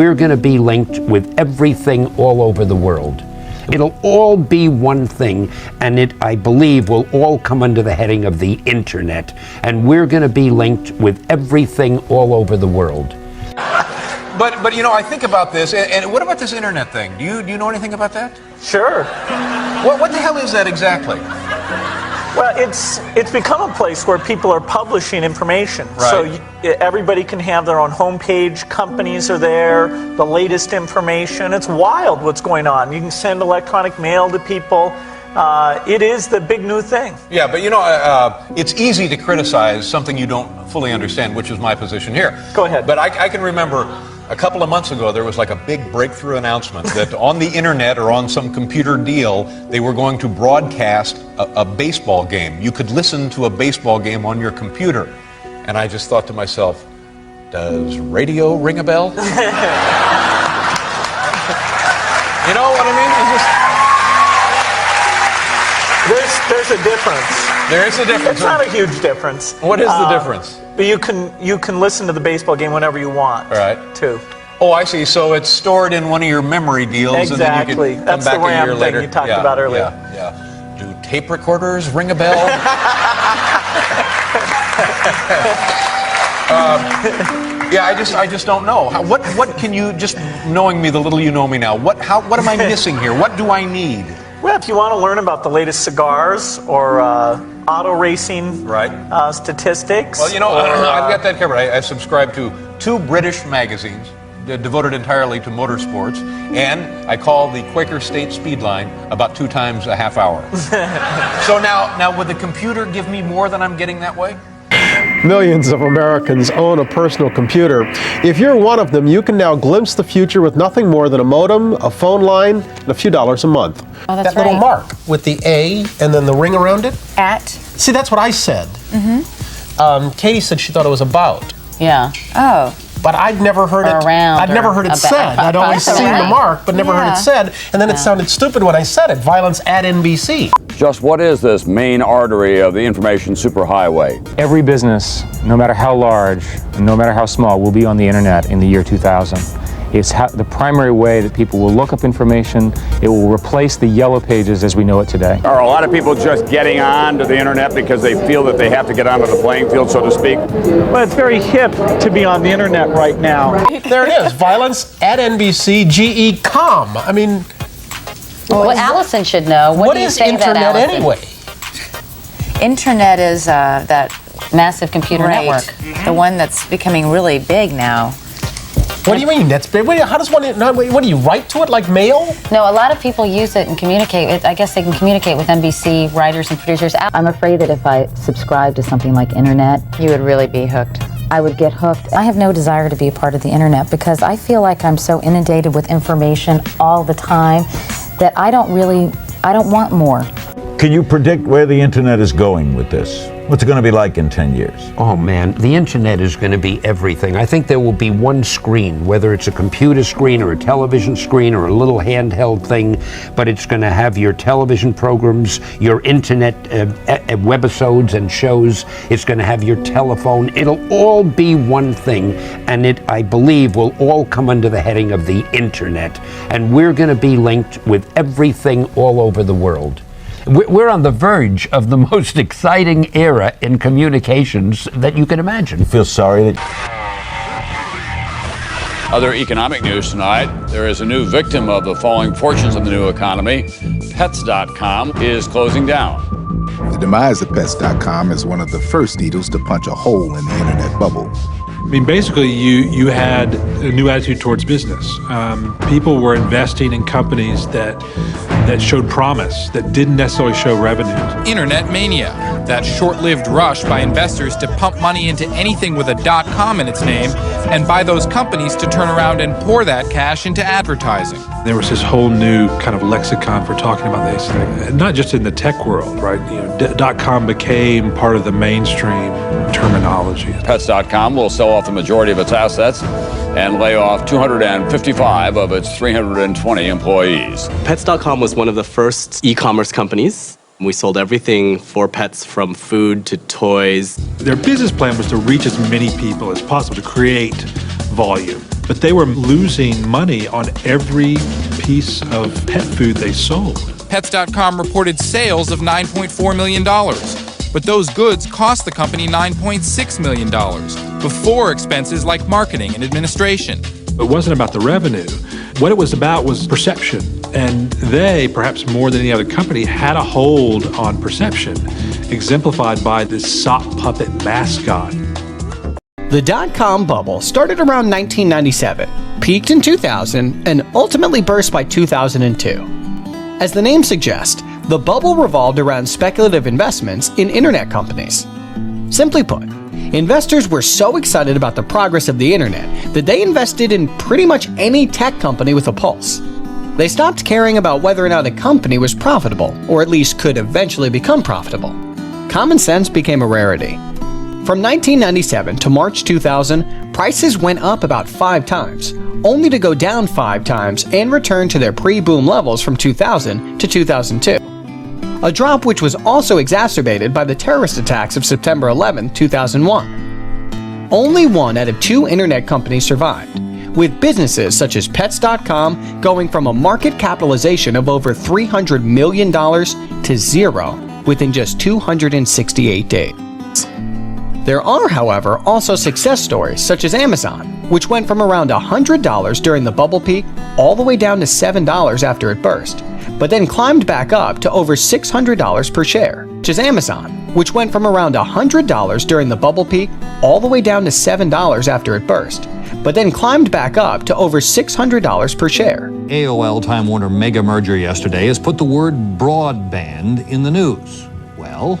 We're going to be linked with everything all over the world. It'll all be one thing, and it, I believe, will all come under the heading of the internet. And we're going to be linked with everything all over the world. But you know, I think about this, and what about this internet thing? Do you know anything about that? Sure. What the hell is that exactly? Well, it's become a place where people are publishing information. Right. So everybody can have their own homepage. Companies are there. The latest information. It's wild what's going on. You can send electronic mail to people. It is the big new thing. Yeah, but you know, it's easy to criticize something you don't fully understand, which is my position here. Go ahead. But I can remember a couple of months ago, there was like a big breakthrough announcement that on the internet or on some computer deal, they were going to broadcast a baseball game. You could listen to a baseball game on your computer. And I just thought to myself, does radio ring a bell? You know what I mean? There's a difference. There is a difference. It's not a huge difference. What is the difference? But you can listen to the baseball game whenever you want. Right. Too. Oh, I see. So it's stored in one of your memory deals, Exactly. and then you can come That's back the a year RAM later. thing you talked about earlier. Yeah. Do tape recorders ring a bell? Yeah, I just don't know. What can you, just knowing me the little you know me now, what am I missing here? What do I need? Well, if you want to learn about the latest cigars or auto racing statistics. Well, you know, I've got that covered. I subscribe to 2 British magazines devoted entirely to motorsports, and I call the Quaker State Speed Line about 2 times a half hour. So now, would the computer give me more than I'm getting that way? Millions of Americans own a personal computer. If you're one of them, you can now glimpse the future with nothing more than a modem, a phone line, and a few dollars a month. Oh, that's that little mark with the A and then the ring around it? At. See, that's what I said. Katie said she thought it was about. Yeah. Oh. But I'd never heard it. Around. I'd never heard it said. I'd always seen the mark, but never heard it said. And then it sounded stupid when I said it. Violence at NBC. Just what is this main artery of the information superhighway? Every business, no matter how large, no matter how small, will be on the internet in the year 2000. It's the primary way that people will look up information. It will replace the yellow pages as we know it today. Are a lot of people just getting on to the internet because they feel that they have to get onto the playing field, so to speak? Well, it's very hip to be on the internet right now. There it is. Violence at NBC, GE.com. I mean... Well, Allison should know. What is internet anyway? Internet is that massive computer network. The one that's becoming really big now. What do you mean? That's big. How does one? What do you write to it like mail? No, a lot of people use it and communicate. I guess they can communicate with NBC writers and producers. I'm afraid that if I subscribe to something like internet, you would really be hooked. I would get hooked. I have no desire to be a part of the internet because I feel like I'm so inundated with information all the time that I don't want more. Can you predict where the internet is going with this? What's it going to be like in 10 years? Oh man, the internet is going to be everything. I think there will be one screen, whether it's a computer screen or a television screen or a little handheld thing, but it's going to have your television programs, your internet webisodes and shows. It's going to have your telephone. It'll all be one thing, and it, I believe, will all come under the heading of the internet. And we're going to be linked with everything all over the world. We're on the verge of the most exciting era in communications that you can imagine. You feel sorry that... Other economic news tonight, there is a new victim of the falling fortunes of the new economy. Pets.com is closing down. The demise of Pets.com is one of the first needles to punch a hole in the internet bubble. I mean, basically, you had a new attitude towards business. People were investing in companies that showed promise, that didn't necessarily show revenues. Internet mania, that short-lived rush by investors to pump money into anything with a .com in its name and buy those companies to turn around and pour that cash into advertising. There was this whole new kind of lexicon for talking about these things, not just in the tech world, right? You know, .com became part of the mainstream terminology. Pets.com will sell off the majority of its assets and lay off 255 of its 320 employees. Pets.com was one of the first e-commerce companies. We sold everything for pets, from food to toys. Their business plan was to reach as many people as possible, to create volume, but they were losing money on every piece of pet food they sold. Pets.com reported sales of $9.4 million, but those goods cost the company $9.6 million before expenses like marketing and administration. It wasn't about the revenue. What it was about was perception. And they, perhaps more than any other company, had a hold on perception, exemplified by this sock puppet mascot. The dot-com bubble started around 1997, peaked in 2000, and ultimately burst by 2002. As the name suggests, the bubble revolved around speculative investments in internet companies. Simply put, investors were so excited about the progress of the internet that they invested in pretty much any tech company with a pulse. They stopped caring about whether or not a company was profitable, or at least could eventually become profitable. Common sense became a rarity. From 1997 to March 2000, prices went up about 5 times, only to go down 5 times and return to their pre-boom levels from 2000 to 2002. A drop which was also exacerbated by the terrorist attacks of September 11, 2001. Only 1 out of 2 internet companies survived, with businesses such as Pets.com going from a market capitalization of over $300 million to zero within just 268 days. There are, however, also success stories such as Amazon, which went from around $100 during the bubble peak all the way down to $7 after it burst, but then climbed back up to over $600 per share, such as Amazon, which went from around $100 during the bubble peak all the way down to $7 after it burst, but then climbed back up to over $600 per share. AOL Time Warner mega merger yesterday has put the word broadband in the news. Well,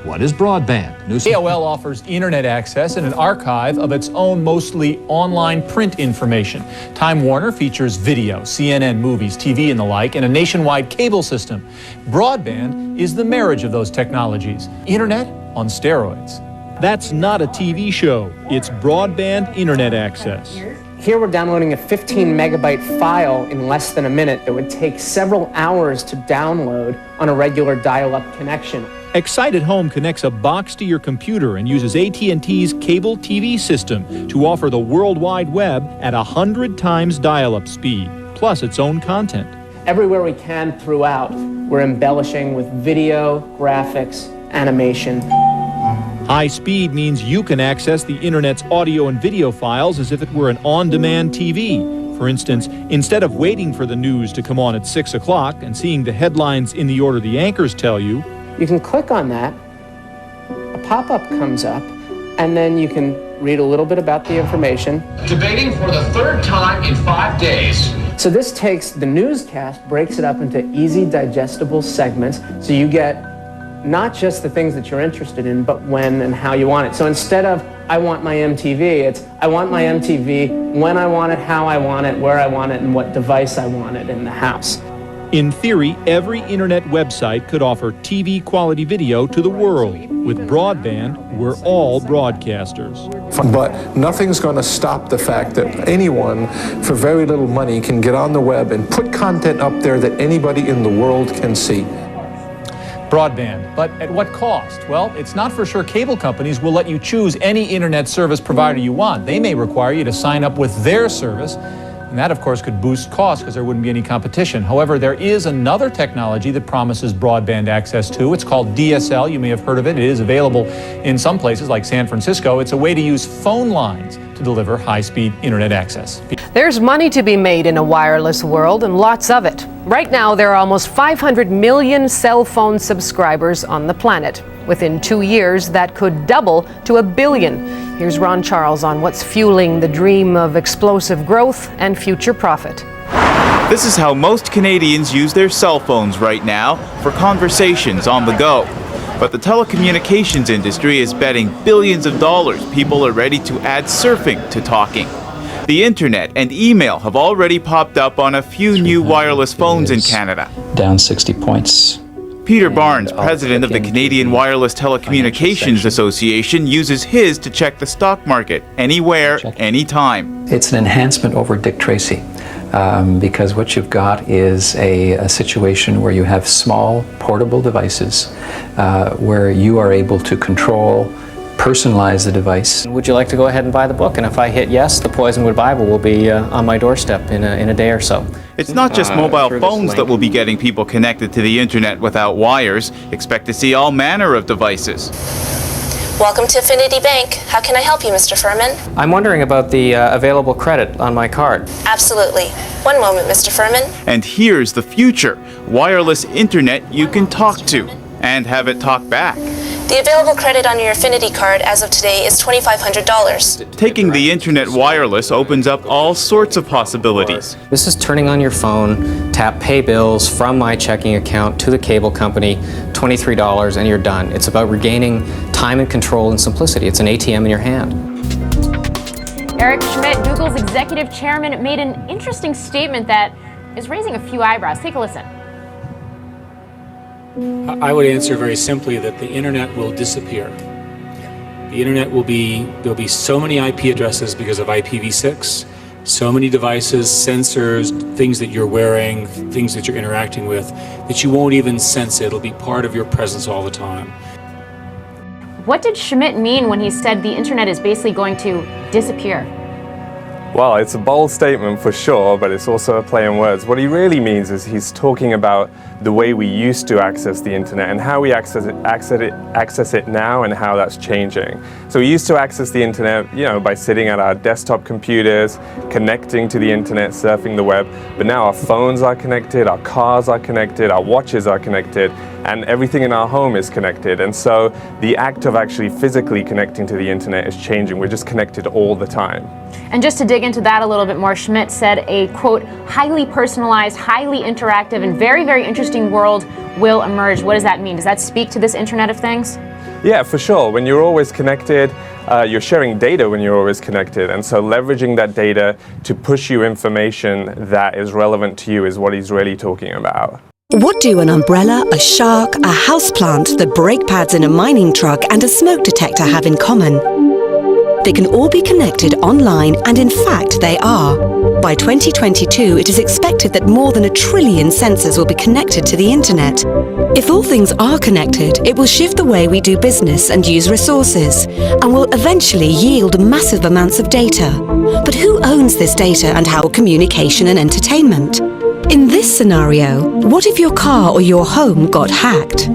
what is broadband? AOL offers internet access and an archive of its own mostly online print information. Time Warner features video, CNN, movies, TV, and the like, and a nationwide cable system. Broadband is the marriage of those technologies. Internet on steroids. That's not a TV show. It's broadband internet access. Here we're downloading a 15 megabyte file in less than a minute that would take several hours to download on a regular dial-up connection. Excite at Home connects a box to your computer and uses AT&T's cable TV system to offer the World Wide Web at 100 times dial-up speed, plus its own content. Everywhere we can throughout, we're embellishing with video, graphics, animation. High speed means you can access the internet's audio and video files as if it were an on-demand TV. For instance, instead of waiting for the news to come on at 6 o'clock and seeing the headlines in the order the anchors tell you, you can click on that, a pop-up comes up, and then you can read a little bit about the information. Debating for the 3rd time in 5 days. So this takes the newscast, breaks it up into easy digestible segments, so you get not just the things that you're interested in, but when and how you want it. So instead of, I want my MTV, it's, I want my MTV when I want it, how I want it, where I want it, and what device I want it in the house. In theory, every internet website could offer TV quality video to the world. With broadband, we're all broadcasters. But nothing's going to stop the fact that anyone, for very little money, can get on the web and put content up there that anybody in the world can see. Broadband, but at what cost? Well, it's not for sure cable companies will let you choose any internet service provider you want. They may require you to sign up with their service, and that, of course, could boost costs because there wouldn't be any competition. However, there is another technology that promises broadband access too. It's called DSL. You may have heard of it. It is available in some places like San Francisco. It's a way to use phone lines to deliver high-speed internet access. There's money to be made in a wireless world, and lots of it. Right now, there are almost 500 million cell phone subscribers on the planet. Within 2 years, that could double to 1 billion. Here's Ron Charles on what's fueling the dream of explosive growth and future profit. This is how most Canadians use their cell phones right now for conversations on the go. But the telecommunications industry is betting billions of dollars people are ready to add surfing to talking. The internet and email have already popped up on a few new wireless phones in Canada. Down 60 points. Peter Barnes, president of the Canadian Wireless Telecommunications Association, uses his to check the stock market anywhere, anytime. It's an enhancement over Dick Tracy because what you've got is a situation where you have small portable devices where you are able to control personalize the device. Would you like to go ahead and buy the book? And if I hit yes, the Poisonwood Bible will be on my doorstep in a day or so. It's not just mobile phones that will be getting people connected to the internet without wires. Expect to see all manner of devices. Welcome to Affinity Bank. How can I help you, Mr. Furman? I'm wondering about the available credit on my card. Absolutely. One moment, Mr. Furman. And here's the future. Wireless internet you can talk to and have it talk back. The available credit on your Affinity card as of today is $2,500. Taking the internet wireless opens up all sorts of possibilities. This is turning on your phone, tap pay bills from my checking account to the cable company, $23, and you're done. It's about regaining time and control and simplicity. It's an ATM in your hand. Eric Schmidt, Google's executive chairman, made an interesting statement that is raising a few eyebrows. Take a listen. I would answer very simply that the internet will disappear. The internet will there'll be so many IP addresses because of IPv6, so many devices, sensors, things that you're wearing, things that you're interacting with, that you won't even sense it. It'll be part of your presence all the time. What did Schmidt mean when he said the internet is basically going to disappear? Well, it's a bold statement for sure, but it's also a play on words. What he really means is he's talking about the way we used to access the internet and how we access it now and how that's changing. So we used to access the internet, by sitting at our desktop computers, connecting to the internet, surfing the web. But now our phones are connected, our cars are connected, our watches are connected, and everything in our home is connected. And so the act of actually physically connecting to the internet is changing. We're just connected all the time. And just to dig into that a little bit more, Schmidt said a, quote, highly personalized, highly interactive, and very, very interesting world will emerge. What does that mean? Does that speak to this Internet of Things? Yeah, for sure. When you're always connected, you're sharing data when you're always connected. And so leveraging that data to push you information that is relevant to you is what he's really talking about. What do an umbrella, a shark, a houseplant, the brake pads in a mining truck, and a smoke detector have in common? They can all be connected online, and in fact they are. By 2022, it is expected that more than 1 trillion sensors will be connected to the internet. If all things are connected, it will shift the way we do business and use resources, and will eventually yield massive amounts of data. But who owns this data, and how communication and entertainment? In this scenario, what if your car or your home got hacked?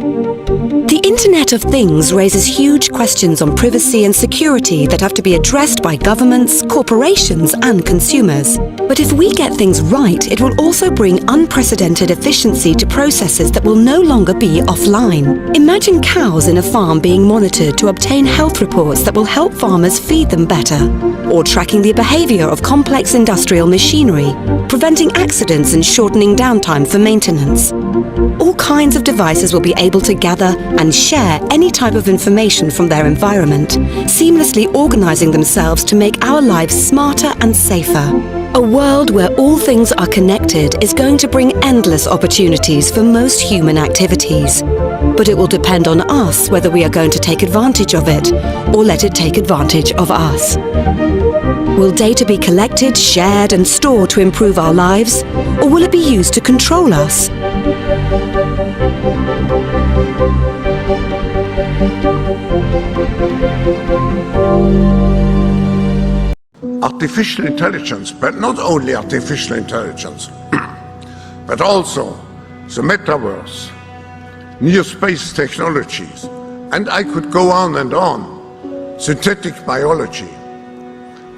The Internet of Things raises huge questions on privacy and security that have to be addressed by governments, corporations, and consumers. But if we get things right, it will also bring unprecedented efficiency to processes that will no longer be offline. Imagine cows in a farm being monitored to obtain health reports that will help farmers feed them better, or tracking the behavior of complex industrial machinery, preventing accidents and shortening downtime for maintenance. All kinds of devices will be able to gather and share any type of information from their environment, seamlessly organizing themselves to make our lives smarter and safer. A world where all things are connected is going to bring endless opportunities for most human activities. But it will depend on us whether we are going to take advantage of it or let it take advantage of us. Will data be collected, shared, and stored to improve our lives, or will it be used to control us? Artificial intelligence, but not only artificial intelligence, but also the metaverse, new space technologies, and I could go on and on, synthetic biology.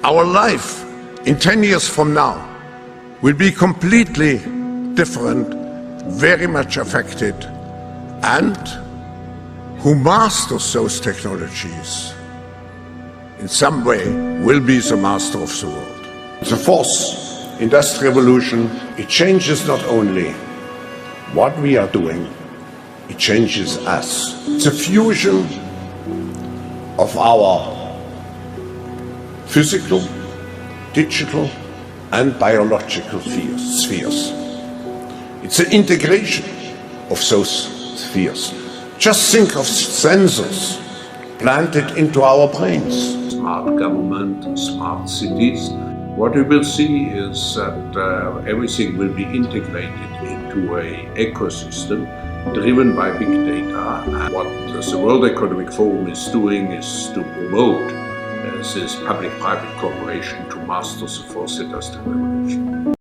Our life in 10 years from now will be completely different, very much affected, and who masters those technologies in some way will be the master of the world. The fourth industrial revolution, it changes not only what we are doing, it changes us. It's a fusion of our physical, digital, and biological spheres. It's an integration of those spheres. Just think of sensors planted into our brains. Smart government, smart cities. What we will see is that everything will be integrated into an ecosystem driven by big data. And what the World Economic Forum is doing is to promote this public-private cooperation to master the fourth industrial revolution.